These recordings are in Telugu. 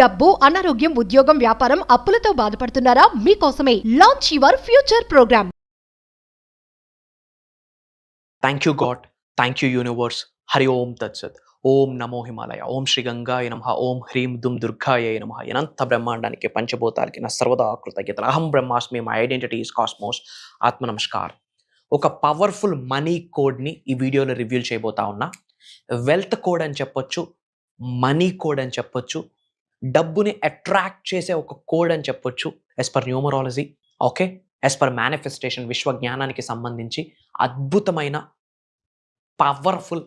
డబ్బు, అనారోగ్యం, ఉద్యోగం, వ్యాపారం, అప్పులతో బాధపడుతున్నారా? మీకోసమే launch your future program. Thank you God, thank you universe. Hari ఓం తత్సత్. ఓం నమో హిమాలయ. ఓం శ్రీ గంగాయ నమః. ఓం హ్రీం దుమ్ దుర్గాయ నమః. అనంత బ్రహ్మాండానికి పంచభూతాలకి నా సర్వదా కృతజ్ఞతలు. అహం బ్రహ్మాస్మి, మై ఐడెంటిటీ ఈస్ కాస్మోస్. ఆత్మ నమస్కార్. ఒక పవర్ఫుల్ మనీ కోడ్ని ఈ వీడియోలో రివ్యూ చేయబోతా ఉన్నా. వెల్త్ కోడ్ అని చెప్పొచ్చు, మనీ కోడ్ అని చెప్పొచ్చు, డబ్బుని అట్రాక్ట్ చేసే ఒక కోడ్ అని చెప్పొచ్చు. As per numerology, okay, as per manifestation, విశ్వజ్ఞానానికి సంబంధించి అద్భుతమైన పవర్ఫుల్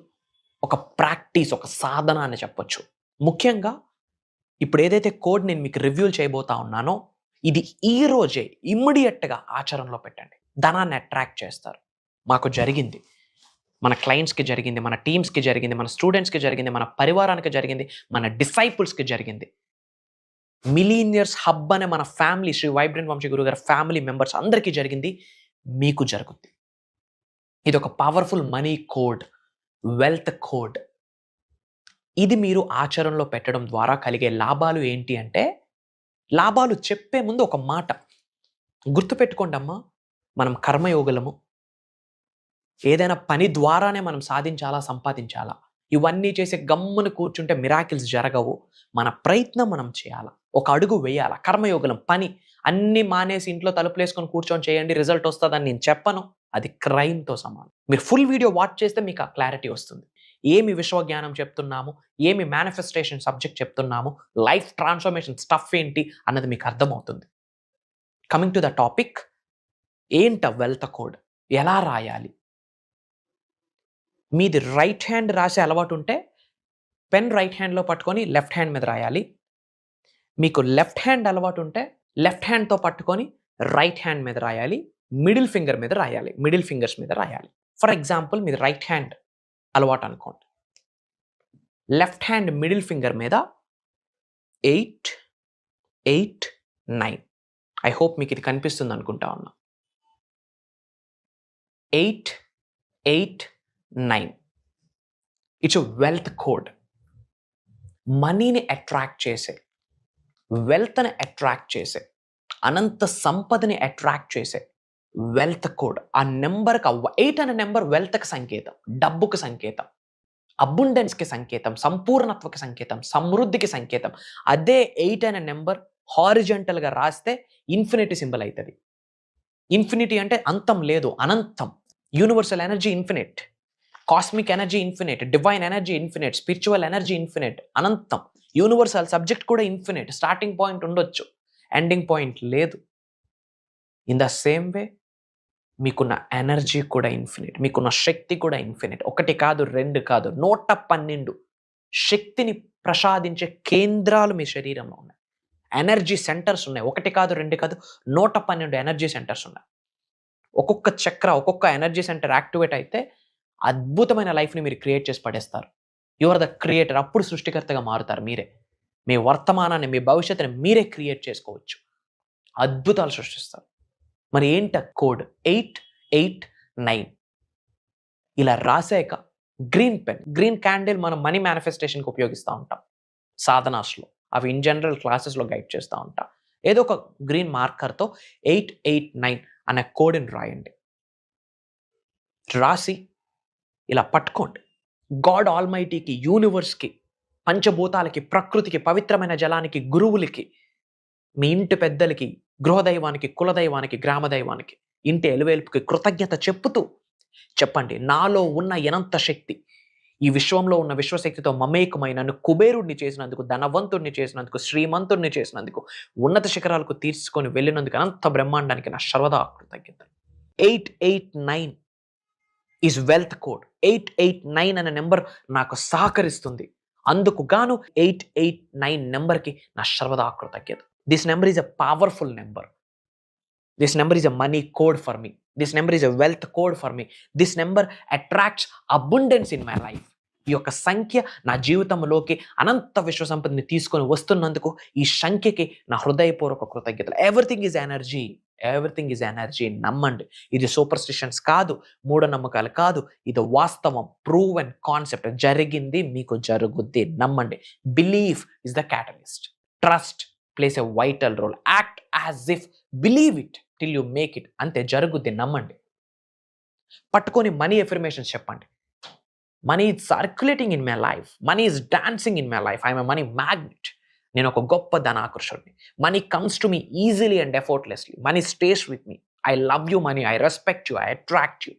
ఒక ప్రాక్టీస్, ఒక సాధన అని చెప్పొచ్చు. ముఖ్యంగా ఇప్పుడు ఏదైతే కోడ్ నేను మీకు రివ్యూ చేయబోతా ఉన్నానో, ఇది ఈ రోజే ఇమ్మీడియట్గా ఆచరణలో పెట్టండి. ధనాన్ని అట్రాక్ట్ చేస్తారు. మాకు జరిగింది, మన క్లయింట్స్కి జరిగింది, మన టీమ్స్కి జరిగింది, మన స్టూడెంట్స్కి జరిగింది, మన పరివారానికి జరిగింది, మన డిసైపుల్స్కి జరిగింది. మిలీనియర్స్ హబ్ అనే మన ఫ్యామిలీ, శ్రీ వైబ్రెంట్ వంశీ గురువు గారి ఫ్యామిలీ మెంబర్స్ అందరికీ జరిగింది, మీకు జరుగుద్ది. ఇది ఒక powerful money code, wealth code. ఇది మీరు ఆచరణలో పెట్టడం ద్వారా కలిగే లాభాలు ఏంటి అంటే, లాభాలు చెప్పే ముందు ఒక మాట గుర్తుపెట్టుకోండి అమ్మా. మనం కర్మయోగులము. ఏదైనా పని ద్వారానే మనం సాధించాలా, సంపాదించాలా. ఇవన్నీ చేసి గమ్మున కూర్చుంటే మిరాకిల్స్ జరగవు. మన ప్రయత్నం మనం చేయాలా, ఒక అడుగు వేయాలా. కర్మయోగులం, పని అన్ని మానేసి ఇంట్లో తలుపులు వేసుకొని కూర్చొని చేయండి రిజల్ట్ వస్తుందని నేను చెప్పను. అది క్రైమ్తో సమానం. మీరు ఫుల్ వీడియో వాచ్ చేస్తే మీకు ఆ క్లారిటీ వస్తుంది. ఏమి విశ్వజ్ఞానం చెప్తున్నాము, ఏమి మేనిఫెస్టేషన్ సబ్జెక్ట్ చెప్తున్నాము, లైఫ్ ట్రాన్స్ఫర్మేషన్ స్టఫ్ ఏంటి అన్నది మీకు అర్థమవుతుంది. కమింగ్ టు ద టాపిక్, ఏంట వెల్త్ కోడ్, ఎలా రాయాలి? మీది రైట్ హ్యాండ్ రాసే అలవాటు ఉంటే పెన్ రైట్ హ్యాండ్లో పట్టుకొని లెఫ్ట్ హ్యాండ్ మీద రాయాలి. మీకు లెఫ్ట్ హ్యాండ్ అలవాటు ఉంటే లెఫ్ట్ హ్యాండ్తో పట్టుకొని రైట్ హ్యాండ్ మీద రాయాలి. మిడిల్ ఫింగర్ మీద రాయాలి, మిడిల్ ఫింగర్స్ మీద రాయాలి. ఫర్ ఎగ్జాంపుల్, మీది రైట్ హ్యాండ్ అలవాటు అనుకోండి. లెఫ్ట్ హ్యాండ్ మిడిల్ ఫింగర్ మీద 8, 8, 9. ఐ హోప్ మీకు ఇది కనిపిస్తుంది అనుకుంటా ఉన్నా. 8, 8, 9. It's wealth code. మనీని అట్రాక్ట్ చేసే, వెల్త్ని అట్రాక్ట్ చేసే, అనంత సంపదని అట్రాక్ట్ చేసే వెల్త్ కోడ్. ఆ నెంబర్కి 8 అనే నెంబర్ వెల్త్కి సంకేతం, డబ్బుకి సంకేతం, అబుండెన్స్కి సంకేతం, సంపూర్ణత్వకి సంకేతం, సమృద్ధికి సంకేతం. అదే 8 అనే నెంబర్ హారిజంటల్గా రాస్తే ఇన్ఫినిటీ సింబల్ అవుతుంది. ఇన్ఫినిటీ అంటే అంతం లేదు, అనంతం. Universal energy infinite, cosmic energy infinite, divine energy infinite, spiritual energy infinite, అనంతం. యూనివర్సల్ సబ్జెక్ట్ కూడా ఇన్ఫినిట్. స్టార్టింగ్ పాయింట్ ఉండొచ్చు, ఎండింగ్ పాయింట్ లేదు. ఇన్ ద సేమ్ వే మీకున్న ఎనర్జీ కూడా ఇన్ఫినిట్, మీకున్న శక్తి కూడా ఇన్ఫినిట్. 1 కాదు, 2 కాదు, 112 శక్తిని ప్రసాదించే కేంద్రాలు మీ శరీరంలో ఉన్నాయి. ఎనర్జీ సెంటర్స్ ఉన్నాయి. 1 కాదు, 2 కాదు, 112 ఎనర్జీ సెంటర్స్ ఉన్నాయి. ఒక్కొక్క చక్ర, ఒక్కొక్క ఎనర్జీ సెంటర్ యాక్టివేట్ అయితే అద్భుతమైన లైఫ్ని మీరు క్రియేట్ చేసి పడేస్తారు. You are the creator. అప్పుడు సృష్టికర్తగా మారుతారు మీరే. మీ వర్తమానాన్ని, మీ భవిష్యత్తుని మీరే క్రియేట్ చేసుకోవచ్చు. అద్భుతాలు సృష్టిస్తారు. మరి ఏంట కోడ్ 8, 8, 9? ఇలా రాసాక గ్రీన్ పెన్, గ్రీన్ క్యాండిల్ మనం మనీ మేనిఫెస్టేషన్కి ఉపయోగిస్తూ ఉంటాం సాధనాస్లో. అవి ఇన్ జనరల్ క్లాసెస్లో గైడ్ చేస్తూ ఉంటాం. ఏదో ఒక గ్రీన్ మార్కర్తో 8, 8, 9 అనే కోడ్ని రాయండి. రాసి ఇలా పట్టుకోండి. గాడ్ ఆల్మైటీకి, యూనివర్స్కి, పంచభూతాలకి, ప్రకృతికి, పవిత్రమైన జలానికి, గురువులకి, మీ ఇంటి పెద్దలకి, గృహదైవానికి, కులదైవానికి, గ్రామదైవానికి, ఇంటి ఎలువేల్పుకి కృతజ్ఞత చెప్పుతూ చెప్పండి, నాలో ఉన్న అనంత శక్తి, ఈ విశ్వంలో ఉన్న విశ్వశక్తితో మమేకమై నన్ను కుబేరుడిని చేసినందుకు, ధనవంతుడిని చేసినందుకు, శ్రీమంతుడిని చేసినందుకు, ఉన్నత శిఖరాలకు తీసుకొని వెళ్ళినందుకు అనంత బ్రహ్మాండానికి నా సర్వదా కృతజ్ఞతలు. 8, 8, 9 ఈజ్ వెల్త్ కోడ్. 8, 8, 9 అనే నెంబర్ నాకు సహకరిస్తుంది. అందుకు గాను 8, 8, 9 నెంబర్కి నా సర్వదా కృతజ్ఞత. This number is a powerful number. This number is a money code for me. This number is a wealth code for me. This number attracts abundance in my life. ఈ యొక్క సంఖ్య నా జీవితంలోకి అనంత విశ్వ సంపదని తీసుకొని వస్తున్నందుకు ఈ సంఖ్యకి నా హృదయపూర్వక కృతజ్ఞతలు. Everything is energy, everything is energy. నమ్మండి. ఇది సూపర్స్టిషన్స్ కాదు, మూఢనమ్మకాలు కాదు, ఇది వాస్తవం, ప్రూవెన్ కాన్సెప్ట్. జరిగింది, మీకు జరుగుద్ది. నమ్మండి. Belief is the catalyst. Trust plays a vital role. Act as if, believe it till you make it. అంతే, జరుగుద్ది, నమ్మండి. పట్టుకొని మనీ ఎఫర్మేషన్స్ చెప్పండి. Money is circulating in my life, money is dancing in my life, I'm a money magnet. నేను ఒక గొప్ప ధనాకర్షుడిని. Money comes to me easily and effortlessly. Money stays with me. I love you money, I respect you, I attract you.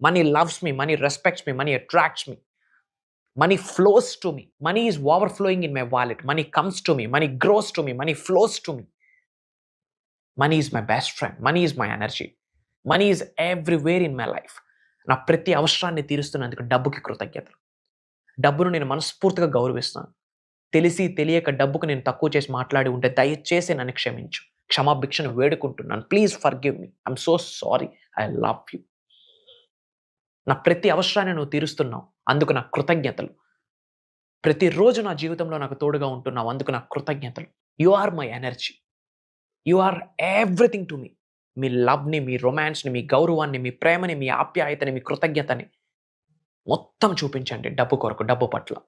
Money loves me, money respects me, money attracts me. Money flows to me. Money is overflowing in my wallet. Money comes to me. Money grows to me. Money flows to me. Money is my best friend. Money is my energy. Money is everywhere in my life. నా ప్రతి అవసరాన్ని తీరుస్తున్నందుకు డబ్బుకి కృతజ్ఞతలు. డబ్బును నేను మనస్ఫూర్తిగా గౌరవిస్తాను. తెలిసి తెలియక డబ్బుకు నేను తక్కువ చేసి మాట్లాడి ఉంటే దయచేసి నన్ను క్షమించు. క్షమాభిక్షను వేడుకుంటున్నాను. Please forgive me. I'm so sorry. I love you. నా ప్రతి అవసరాన్ని నువ్వు తీరుస్తున్నావు, అందుకు నా కృతజ్ఞతలు. ప్రతిరోజు నా జీవితంలో నాకు తోడుగా ఉంటున్నావు, అందుకు నా కృతజ్ఞతలు. You are my energy. You are everything to me. మీ లవ్ని, మీ రొమాన్స్ని, మీ గౌరవాన్ని, మీ ప్రేమని, మీ ఆప్యాయతని, మీ కృతజ్ఞతని మొత్తం చూపించండి డబ్బు కొరకు, డబ్బు పట్ల.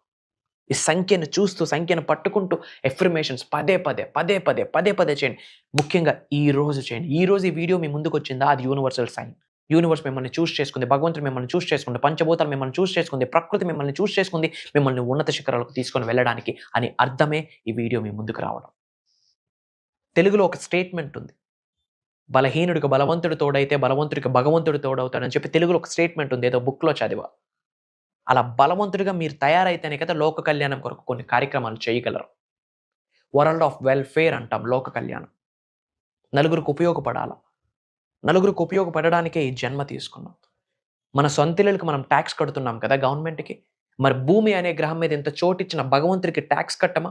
ఈ సంఖ్యను చూస్తూ, సంఖ్యను పట్టుకుంటూ ఎఫర్మేషన్స్ పదే పదే చేయండి. ముఖ్యంగా ఈ రోజు చేయండి. ఈ రోజు ఈ వీడియో మీ ముందుకు వచ్చిందా, అది యూనివర్సల్ సైన్. యూనివర్స్ మిమ్మల్ని చూస్ చేసుకుంది, భగవంతుడు మిమ్మల్ని చూస్ చేసుకుంది, పంచభూతాలు మిమ్మల్ని చూస్ చేసుకుంది, ప్రకృతి మిమ్మల్ని చూస్ చేసుకుంది, మిమ్మల్ని ఉన్నత శిఖరాలకు తీసుకొని వెళ్ళడానికి అని అర్థమే ఈ వీడియో మీ ముందుకు రావడం. తెలుగులో ఒక స్టేట్మెంట్ ఉంది, బలహీనుడికి బలవంతుడు తోడైతే బలవంతుడికి భగవంతుడు తోడవుతాడని చెప్పి తెలుగులో ఒక స్టేట్మెంట్ ఉంది, ఏదో బుక్లో చదివా. అలా బలవంతుడిగా మీరు తయారైతేనే కదా లోక కళ్యాణం కొరకు కొన్ని కార్యక్రమాలు చేయగలరు. వరల్డ్ ఆఫ్ వెల్ఫేర్ అంటాం లోక కళ్యాణం. నలుగురికి ఉపయోగపడాలా, నలుగురికి ఉపయోగపడడానికే ఈ జన్మ తీసుకున్నాం. మన సొంతిళ్ళకి మనం ట్యాక్స్ కడుతున్నాం కదా గవర్నమెంట్కి. మరి భూమి అనే గ్రహం మీద ఇంత చోటిచ్చిన భగవంతుడికి ట్యాక్స్ కట్టమా?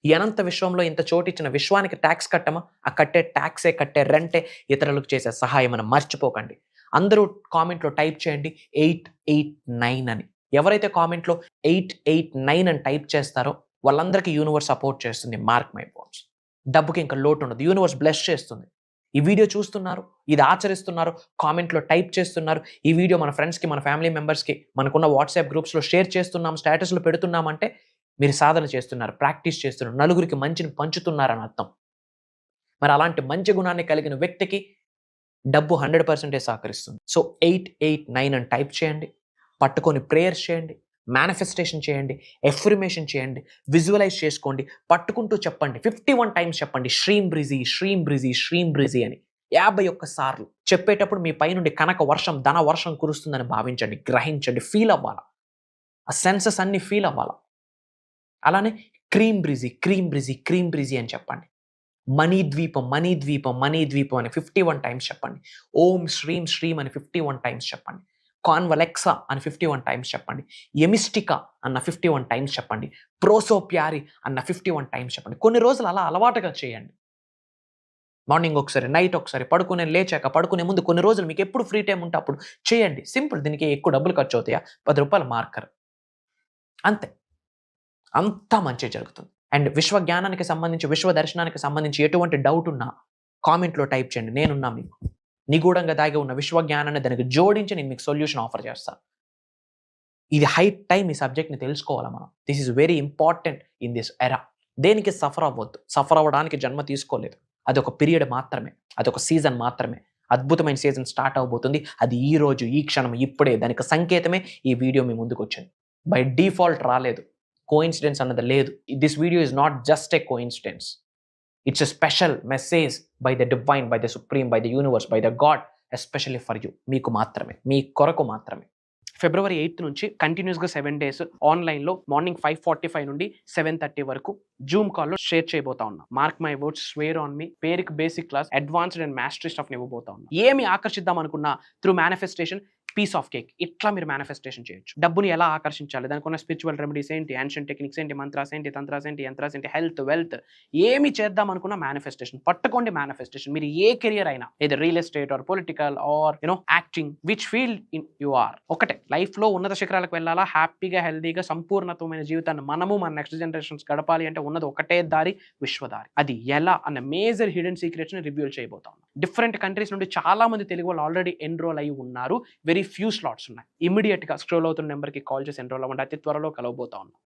ఈ అనంత విశ్వంలో ఇంత చోటిచ్చిన విశ్వానికి ట్యాక్స్ కట్టమా? ఆ కట్టే ట్యాక్సే, కట్టే రెంటే ఇతరులకు చేసే సహాయం అని మర్చిపోకండి. అందరూ కామెంట్లో టైప్ చేయండి 889 అని. ఎవరైతే కామెంట్లో 889 అని టైప్ చేస్తారో వాళ్ళందరికీ యూనివర్స్ సపోర్ట్ చేస్తుంది. Mark my words. డబ్బుకి ఇంకా లోటు ఉండదు. యూనివర్స్ బ్లెస్ చేస్తుంది. ఈ వీడియో చూస్తున్నారు, ఇది ఆచరిస్తున్నారు, కామెంట్లో టైప్ చేస్తున్నారు, ఈ వీడియో మన ఫ్రెండ్స్కి, మన ఫ్యామిలీ మెంబర్స్కి, మనకున్న వాట్సాప్ గ్రూప్స్లో షేర్ చేస్తున్నాం, స్టేటస్లో పెడుతున్నామంటే మీరు సాధన చేస్తున్నారు, ప్రాక్టీస్ చేస్తున్నారు, నలుగురికి మంచిని పంచుతున్నారని అర్థం. మరి అలాంటి మంచి గుణాన్ని కలిగిన వ్యక్తికి డబ్బు 100% సహకరిస్తుంది. సో 889 అని టైప్ చేయండి, పట్టుకొని ప్రేయర్స్ చేయండి, మేనిఫెస్టేషన్ చేయండి, ఎఫర్మేషన్ చేయండి, విజువలైజ్ చేసుకోండి, పట్టుకుంటూ చెప్పండి. 51 టైమ్స్ చెప్పండి శ్రీం బ్రిజీ, శ్రీం బ్రిజీ, శ్రీం బ్రిజీ అని 51 సార్లు చెప్పేటప్పుడు మీ పైనుండి కనక వర్షం, ధన వర్షం కురుస్తుందని భావించండి, గ్రహించండి, ఫీల్ అవ్వాలా. ఆ సెన్సెస్ అన్ని ఫీల్ అవ్వాలా. అలానే క్రీమ్ బ్రిజీ, క్రీమ్ బ్రిజీ, క్రీమ్ బ్రిజీ అని చెప్పండి. మనీ ద్వీపం, మనీ ద్వీపం, మనీ ద్వీపం అని 51 టైమ్స్ చెప్పండి. ఓం శ్రీం శ్రీం అని 51 టైమ్స్ చెప్పండి. కాన్వలెక్సా అని 51 టైమ్స్ చెప్పండి. ఎమిస్టికా అన్న 51 టైమ్స్ చెప్పండి. ప్రోసోప్యారి అన్న 51 టైమ్స్ చెప్పండి. కొన్ని రోజులు అలా అలవాటుగా చేయండి. మార్నింగ్ ఒకసారి, నైట్ ఒకసారి, లేచాక, పడుకునే ముందు కొన్ని రోజులు మీకు ఎప్పుడు ఫ్రీ టైం ఉంటే అప్పుడు చేయండి. సింపుల్. దీనికి ఎక్కువ డబ్బులు ఖర్చు అవుతాయా? 10 రూపాయల మార్కర్, అంతే. అంతా మంచి జరుగుతుంది. అండ్ విశ్వ జ్ఞానానికి సంబంధించి, విశ్వ దర్శనానికి సంబంధించి ఎటువంటి డౌట్ ఉన్నా కామెంట్లో టైప్ చేయండి. నేనున్నా మీకు. నిగూఢంగా దాగి ఉన్న విశ్వ జ్ఞానాన్ని దానికి జోడించి నేను మీకు సొల్యూషన్ ఆఫర్ చేస్తాను. ఇది హై టైం ఈ సబ్జెక్ట్ని తెలుసుకోవాలా మనం. This is very important in this era. దేనికి సఫర్ అవ్వద్దు. సఫర్ అవ్వడానికి జన్మ తీసుకోలేదు. అదొక పీరియడ్ మాత్రమే, అదొక సీజన్ మాత్రమే. అద్భుతమైన సీజన్ స్టార్ట్ అవబోతుంది. అది ఈ రోజు, ఈ క్షణం, ఇప్పుడే. దానికి సంకేతమే ఈ వీడియో మీ ముందుకు వచ్చింది. బై డిఫాల్ట్ రాలేదు. కోఇన్సిడెన్స్ అన్నది లేదు. This video is not just a coincidence. It's a special message by the divine, by the supreme, by the universe, by the God, especially for you. మీకు మాత్రమే, మీ కొరకు మాత్రమే. February 8th నుంచి కంటిన్యూస్గా 7 days ఆన్లైన్లో మార్నింగ్ 5:45 నుండి 7:30 వరకు జూమ్ కాల్లో షేర్ చేయబోతా ఉన్నా. Mark my words, swear on me. పేరుకి basic class, advanced and mastery stuff ఇవ్వబోతా ఉన్నా. ఏమి ఆకర్షిద్దాం అనుకున్నా through manifestation, piece of cake, ఇట్లా మీరు మేనిఫెస్టేషన్ చేయొచ్చు. డబ్బుని ఎలా ఆకర్షించాలి, దానికి ఉన్న స్పిరిచువల్ రెమెడీస్ ఏంటి, యాన్షియంట్ టెక్నిక్స్ ఏంటి, మంత్రాస్ ఏంటి, తంత్రాస్ ఏంటి, యంత్రాస్ ఏంటి, హెల్త్, వెల్త్, ఏమి చేద్దాం అనుకున్న మేనిఫెస్టేషన్ పట్టుకోండి. మేనిఫెస్టేషన్ మీరు ఏ కెరియర్ అయినా, ఏదో real estate or political or acting, which field you are, ఒకటే. లైఫ్ లో ఉన్నత శిఖరాలకు వెళ్ళాలా, హ్యాపీగా, హెల్దీగా, సంపూర్ణతమైన జీవితాన్ని మనము మన నెక్స్ట్ జనరేషన్స్ గడపాలి అంటే ఉన్నది ఒకటే దారి, విశ్వదారి. అది ఎలా అన్న మేజర్ హిడెన్ సీక్రెట్స్ ని రివ్యూల్ చేయబోతాం. డిఫరెంట్ కంట్రీస్ నుండి చాలా మంది తెలుగు వాళ్ళు ఆల్రెడీ ఎన్రోల్ అయి ఉన్నారు. వెరీ ఫ్యూ స్లాట్స్ ఉన్నాయి. ఇమీడియట్ గా స్క్రోల్ అవుతున్న నెంబర్కి కాల్ చేసి ఎన్రోల్ అవ్వండి. అతి త్వరలో కలవబోతా ఉన్నాం.